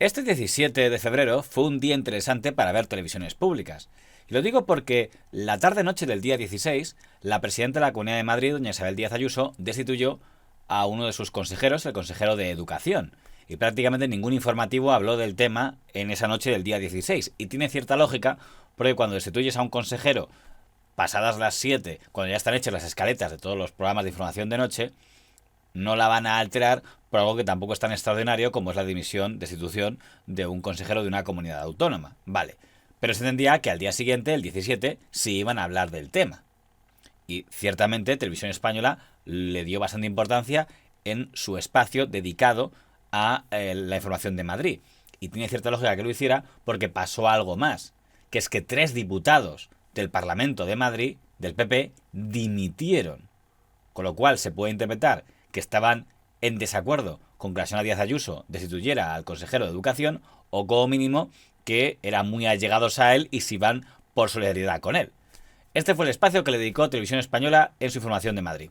Este 17 de febrero fue un día interesante para ver televisiones públicas. Y lo digo porque la tarde-noche del día 16, la presidenta de la Comunidad de Madrid, doña Isabel Díaz Ayuso, destituyó a uno de sus consejeros, el consejero de Educación. Y prácticamente ningún informativo habló del tema en esa noche del día 16. Y tiene cierta lógica, porque cuando destituyes a un consejero pasadas las 7, cuando ya están hechas las escaletas de todos los programas de información de noche, no la van a alterar por algo que tampoco es tan extraordinario como es la destitución de un consejero de una comunidad autónoma. Vale, pero se entendía que al día siguiente, el 17, sí iban a hablar del tema. Y ciertamente Televisión Española le dio bastante importancia en su espacio dedicado a la información de Madrid. Y tiene cierta lógica que lo hiciera porque pasó algo más, que es que 3 diputados del Parlamento de Madrid, del PP, dimitieron. Con lo cual se puede interpretar que estaban en desacuerdo con que la señora Díaz Ayuso destituyera al consejero de Educación, o como mínimo que eran muy allegados a él y se iban por solidaridad con él. Este fue el espacio que le dedicó Televisión Española en su información de Madrid.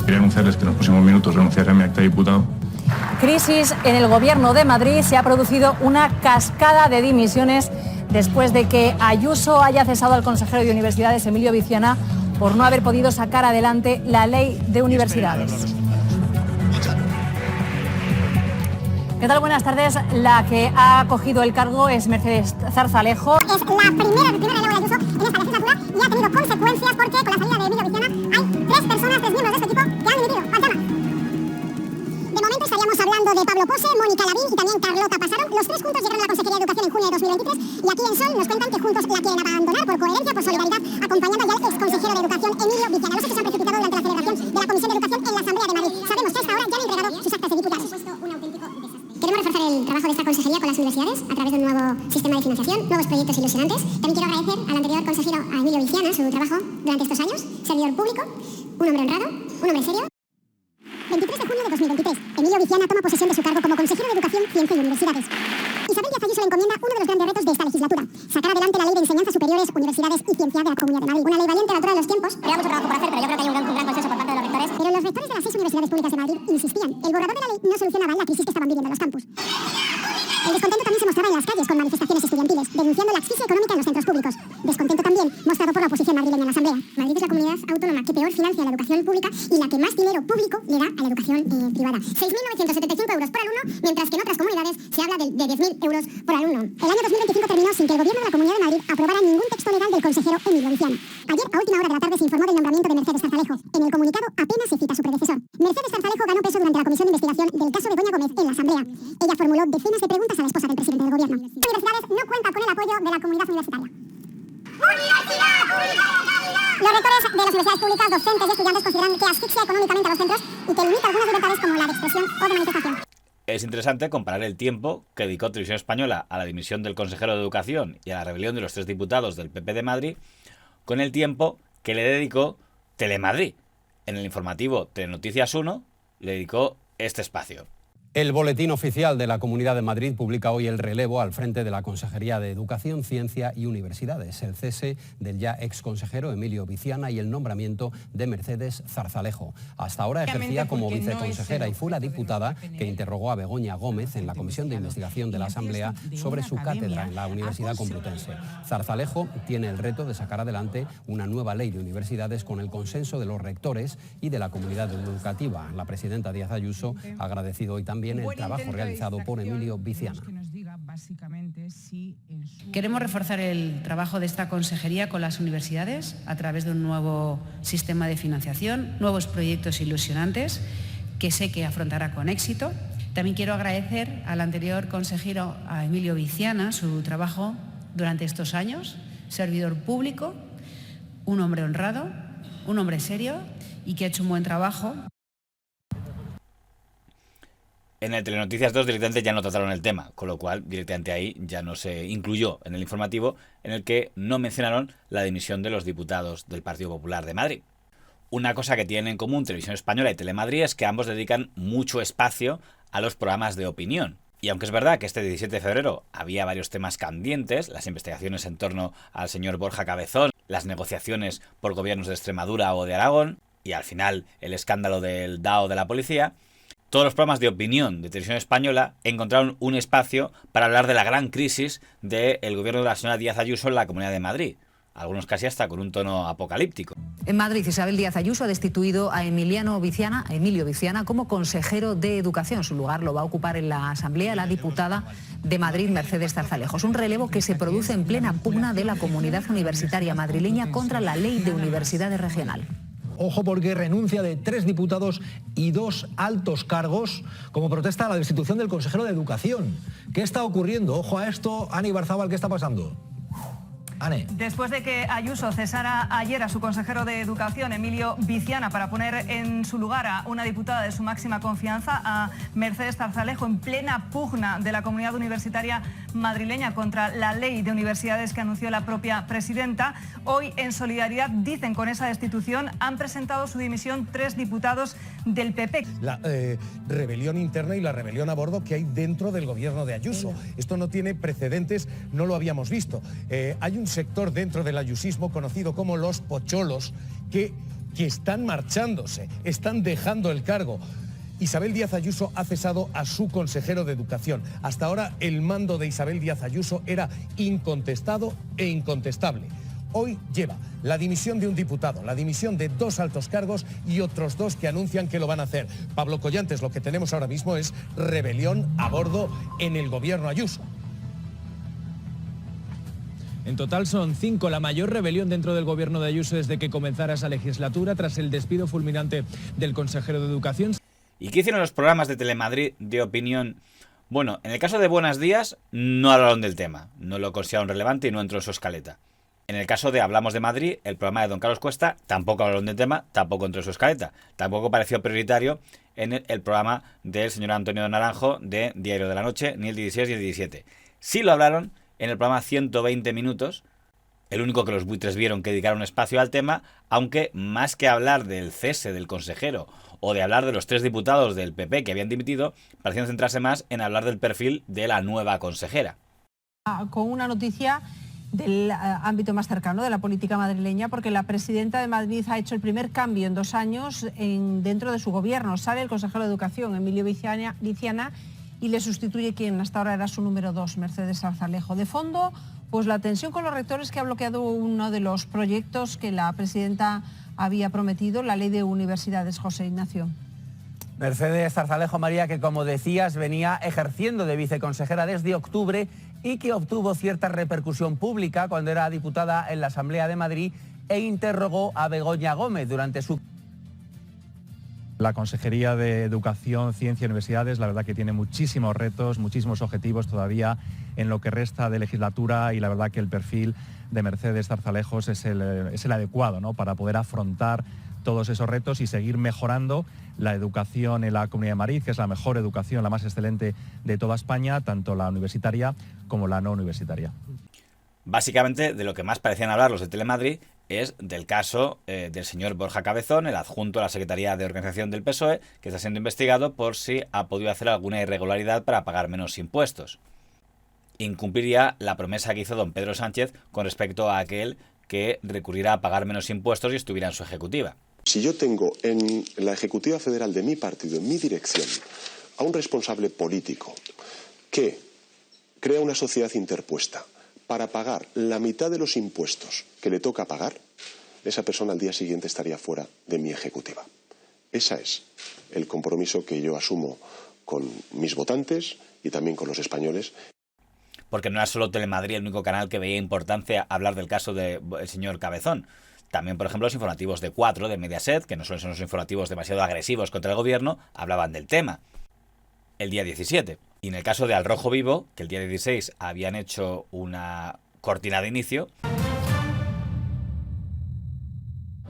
Quería anunciarles que en los próximos minutos renunciaré a mi acta de diputado. Crisis en el Gobierno de Madrid. Se ha producido una cascada de dimisiones después de que Ayuso haya cesado al consejero de Universidades, Emilio Viciana, por no haber podido sacar adelante la ley de universidades. ¿Qué tal? Buenas tardes. La que ha cogido el cargo es Mercedes Zarzalejo. Es la primera ley de Ayuso en esta legislatura y ha tenido consecuencias porque con la salida de Emilio Viciana hay 3 personas, 3 miembros de este equipo que han dimitido. ¡Pachama! De momento estaríamos hablando de Pablo Pose, Mónica Lavín y también Carlota Pasarón. Los 3 juntos llegaron a la Consejería de Educación en junio de 2023 y aquí en Sol nos cuentan que juntos la quieren abandonar por coherencia, por solidaridad, acompañando ya al exconsejero de Educación, Emilio Viciana. Los hechos se han precipitado durante la celebración de la Comisión de Educación en la Asamblea de Madrid. Sabemos que hasta ahora ya han entregado sus actas de diputados. Queremos reforzar el trabajo de esta consejería con las universidades a través de un nuevo sistema de financiación, nuevos proyectos ilusionantes. También quiero agradecer al anterior consejero, a Emilio Viciana, su trabajo durante estos años, servidor público, un hombre honrado, un hombre serio. 23 de junio de 2023, Emilio Viciana toma posesión de su cargo como consejero de Educación, Ciencia y Universidades. Isabel Díaz Ayuso le encomienda uno de los grandes retos de esta legislatura: sacar adelante la Ley de Enseñanzas Superiores, Universidades y Ciencia de la Comunidad de Madrid. Una ley valiente a la altura de los tiempos. Queda mucho trabajo por hacer, pero yo creo que hay un gran consenso por parte de los rectores. Pero los rectores de las 6 universidades públicas de Madrid insistían: el borrador de la ley no solucionaba la crisis que estaban viviendo los campus. El descontento también se mostraba en las calles con manifestaciones estudiantiles, denunciando la crisis económica en los centros públicos. Descontento también mostrado por la oposición madrileña en la Asamblea. Madrid es la comunidad autónoma que peor financia la educación pública y la que más dinero público le da a la educación privada. 6.975 euros por alumno, mientras que en otras comunidades se habla de 10.000 euros por alumno. El año 2025 terminó sin que el Gobierno de la Comunidad de Madrid aprobara ningún texto legal del consejero Emilio Viciana. Ayer, a última hora de la tarde, se informó del nombramiento de Mercedes Zarzalejo. En el comunicado apenas se cita a su predecesor. Mercedes Zarzalejo ganó peso durante la comisión de investigación del caso de Doña Gómez en la Asamblea. Ella formuló decenas de preguntas a la esposa del presidente del Gobierno. Las universidades no cuentan con el apoyo de la comunidad universitaria. ¡Universidad pública de calidad! Los rectores de las universidades públicas, docentes y estudiantes consideran que asfixia económicamente a los centros y que limita algunas libertades como la de expresión o de manifestación. Es interesante comparar el tiempo que dedicó Televisión Española a la dimisión del consejero de Educación y a la rebelión de los 3 diputados del PP de Madrid con el tiempo que le dedicó Telemadrid. En el informativo Telenoticias 1 le dedicó este espacio. El Boletín Oficial de la Comunidad de Madrid publica hoy el relevo al frente de la Consejería de Educación, Ciencia y Universidades, el cese del ya exconsejero Emilio Viciana y el nombramiento de Mercedes Zarzalejo. Hasta ahora ejercía como viceconsejera y fue la diputada que interrogó a Begoña Gómez en la Comisión de Investigación de la Asamblea sobre su cátedra en la Universidad Complutense. Zarzalejo tiene el reto de sacar adelante una nueva ley de universidades con el consenso de los rectores y de la comunidad educativa. La presidenta Díaz Ayuso ha agradecido hoy también el trabajo realizado por Emilio Viciana. Queremos reforzar el trabajo de esta consejería con las universidades a través de un nuevo sistema de financiación, nuevos proyectos ilusionantes que sé que afrontará con éxito. También quiero agradecer al anterior consejero, a Emilio Viciana, su trabajo durante estos años, servidor público, un hombre honrado, un hombre serio y que ha hecho un buen trabajo. En el Telenoticias 2 directamente ya no trataron el tema, con lo cual directamente ahí ya no se incluyó en el informativo, en el que no mencionaron la dimisión de los diputados del Partido Popular de Madrid. Una cosa que tienen en común Televisión Española y Telemadrid es que ambos dedican mucho espacio a los programas de opinión. Y aunque es verdad que este 17 de febrero había varios temas candentes, las investigaciones en torno al señor Borja Cabezón, las negociaciones por gobiernos de Extremadura o de Aragón, y al final el escándalo del DAO de la policía, Todos los programas de opinión de Televisión Española encontraron un espacio para hablar de la gran crisis del gobierno de la señora Díaz Ayuso en la Comunidad de Madrid. Algunos casi hasta con un tono apocalíptico. En Madrid, Isabel Díaz Ayuso ha destituido a Emilio Viciana como consejero de Educación. Su lugar lo va a ocupar en la Asamblea la diputada de Madrid, Mercedes Zarzalejos. Un relevo que se produce en plena pugna de la comunidad universitaria madrileña contra la ley de universidades regional. Ojo, porque renuncia de 3 diputados y 2 altos cargos como protesta a la destitución del consejero de Educación. ¿Qué está ocurriendo? Ojo a esto. Ana Ibarzábal, ¿qué está pasando? Ane. Después de que Ayuso cesara ayer a su consejero de Educación, Emilio Viciana, para poner en su lugar a una diputada de su máxima confianza, a Mercedes Zarzalejo, en plena pugna de la comunidad universitaria madrileña contra la ley de universidades que anunció la propia presidenta, hoy en solidaridad, dicen, con esa destitución, han presentado su dimisión 3 diputados del PP. La rebelión interna y la rebelión a bordo que hay dentro del gobierno de Ayuso. Esto no tiene precedentes, no lo habíamos visto. Hay un sector dentro del ayusismo conocido como los pocholos que están marchándose, están dejando el cargo. Isabel Díaz Ayuso ha cesado a su consejero de Educación. Hasta ahora el mando de Isabel Díaz Ayuso era incontestado e incontestable. Hoy lleva la dimisión de un diputado, la dimisión de 2 altos cargos y otros 2 que anuncian que lo van a hacer. Pablo Collantes, lo que tenemos ahora mismo es rebelión a bordo en el gobierno Ayuso. En total son 5, la mayor rebelión dentro del gobierno de Ayuso desde que comenzara esa legislatura, tras el despido fulminante del consejero de Educación. ¿Y qué hicieron los programas de Telemadrid de opinión? Bueno, en el caso de Buenos Días no hablaron del tema, no lo consideraron relevante y no entró en su escaleta. En el caso de Hablamos de Madrid, el programa de don Carlos Cuesta, tampoco hablaron del tema, tampoco entró en su escaleta. Tampoco pareció prioritario en el programa del señor Antonio Naranjo de Diario de la Noche, ni el 16 ni el 17. Sí lo hablaron en el programa 120 minutos, el único que los buitres vieron que dedicaron un espacio al tema, aunque más que hablar del cese del consejero o de hablar de los 3 diputados del PP que habían dimitido, parecían centrarse más en hablar del perfil de la nueva consejera. Con una noticia del ámbito más cercano de la política madrileña, porque la presidenta de Madrid ha hecho el primer cambio en 2 años dentro de su gobierno. Sale el consejero de Educación, Emilio Viciana, y le sustituye quien hasta ahora era su número 2, Mercedes Zarzalejo. De fondo, pues la tensión con los rectores, que ha bloqueado uno de los proyectos que la presidenta había prometido, la ley de universidades. José Ignacio. Mercedes Zarzalejo, María, que como decías venía ejerciendo de viceconsejera desde octubre y que obtuvo cierta repercusión pública cuando era diputada en la Asamblea de Madrid e interrogó a Begoña Gómez durante su... La Consejería de Educación, Ciencia y Universidades, la verdad que tiene muchísimos retos, muchísimos objetivos todavía en lo que resta de legislatura, y la verdad que el perfil de Mercedes Zarzalejos es el adecuado, ¿no?, para poder afrontar todos esos retos y seguir mejorando la educación en la Comunidad de Madrid, que es la mejor educación, la más excelente de toda España, tanto la universitaria como la no universitaria. Básicamente, de lo que más parecían hablar los de Telemadrid es del caso del señor Borja Cabezón, el adjunto a la Secretaría de Organización del PSOE, que está siendo investigado por si ha podido hacer alguna irregularidad para pagar menos impuestos. Incumpliría la promesa que hizo don Pedro Sánchez con respecto a aquel que recurriera a pagar menos impuestos y estuviera en su ejecutiva. Si yo tengo en la Ejecutiva Federal de mi partido, en mi dirección, a un responsable político que crea una sociedad interpuesta para pagar la mitad de los impuestos que le toca pagar, esa persona al día siguiente estaría fuera de mi ejecutiva. Ese es el compromiso que yo asumo con mis votantes y también con los españoles. Porque no era solo Telemadrid el único canal que veía importancia hablar del caso del señor Cabezón. También, por ejemplo, los informativos de 4 de Mediaset, que no suelen ser los informativos demasiado agresivos contra el gobierno, hablaban del tema. El día 17. Y en el caso de Al Rojo Vivo, que el día 16 habían hecho una cortina de inicio.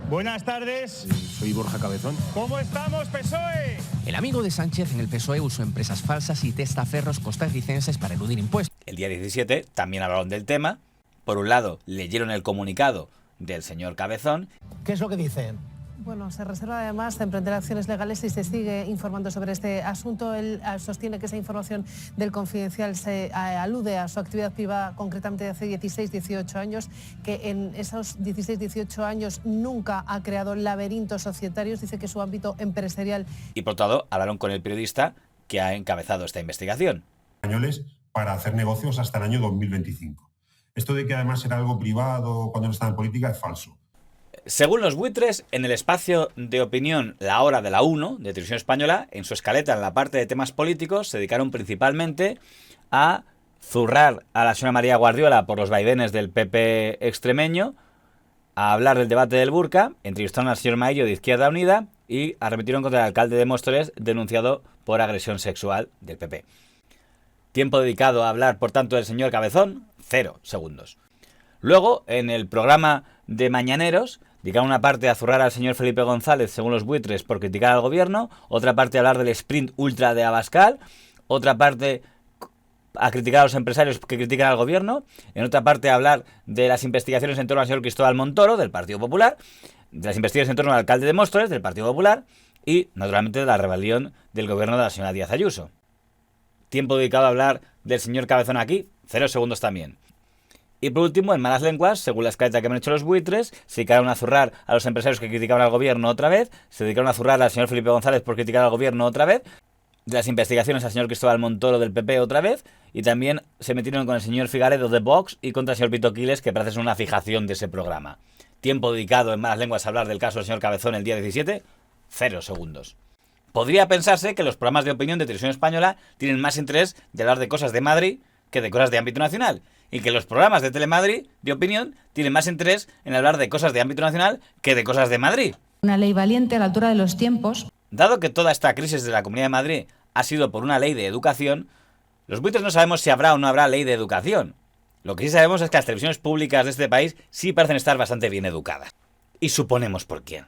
Buenas tardes. Soy Borja Cabezón. ¿Cómo estamos, PSOE? El amigo de Sánchez en el PSOE usó empresas falsas y testaferros costarricenses para eludir impuestos. El día 17 también hablaron del tema. Por un lado, leyeron el comunicado del señor Cabezón. ¿Qué es lo que dicen? Bueno, se reserva además de emprender acciones legales si se sigue informando sobre este asunto. Él sostiene que esa información del Confidencial se alude a su actividad privada, concretamente de hace 16-18 años, que en esos 16-18 años nunca ha creado laberintos societarios. Dice que su ámbito empresarial... Y por otro lado, hablaron con el periodista que ha encabezado esta investigación. Españoles para hacer negocios hasta el año 2025. Esto de que además era algo privado cuando no estaba en política es falso. Según los buitres, en el espacio de opinión La Hora de la 1 de Televisión Española, en su escaleta, en la parte de temas políticos, se dedicaron principalmente a zurrar a la señora María Guardiola por los vaivenes del PP extremeño, a hablar del debate del burka, entrevistaron al señor Maillo de Izquierda Unida y arremetieron contra el alcalde de Móstoles, denunciado por agresión sexual del PP. Tiempo dedicado a hablar, por tanto, del señor Cabezón, 0 segundos. Luego, en el programa de Mañaneros, dedicaron una parte a zurrar al señor Felipe González, según los buitres, por criticar al gobierno, otra parte a hablar del sprint ultra de Abascal, otra parte a criticar a los empresarios que critican al gobierno, en otra parte a hablar de las investigaciones en torno al señor Cristóbal Montoro, del Partido Popular, de las investigaciones en torno al alcalde de Móstoles, del Partido Popular, y, naturalmente, de la rebelión del gobierno de la señora Díaz Ayuso. Tiempo dedicado a hablar del señor Cabezón aquí, 0 segundos también. Y por último, en malas lenguas, según la escaleta que me han hecho los buitres, se dedicaron a zurrar a los empresarios que criticaban al gobierno otra vez, se dedicaron a zurrar al señor Felipe González por criticar al gobierno otra vez, de las investigaciones al señor Cristóbal Montoro del PP otra vez, y también se metieron con el señor Figaredo de Vox y contra el señor Pito Quiles, que parece ser una fijación de ese programa. Tiempo dedicado en malas lenguas a hablar del caso del señor Cabezón el día 17, 0 segundos. Podría pensarse que los programas de opinión de Televisión Española tienen más interés de hablar de cosas de Madrid que de cosas de ámbito nacional, y que los programas de Telemadrid de opinión tienen más interés en hablar de cosas de ámbito nacional que de cosas de Madrid. Una ley valiente a la altura de los tiempos. Dado que toda esta crisis de la Comunidad de Madrid ha sido por una ley de educación, los buitres no sabemos si habrá o no habrá ley de educación. Lo que sí sabemos es que las televisiones públicas de este país sí parecen estar bastante bien educadas. Y suponemos por quién.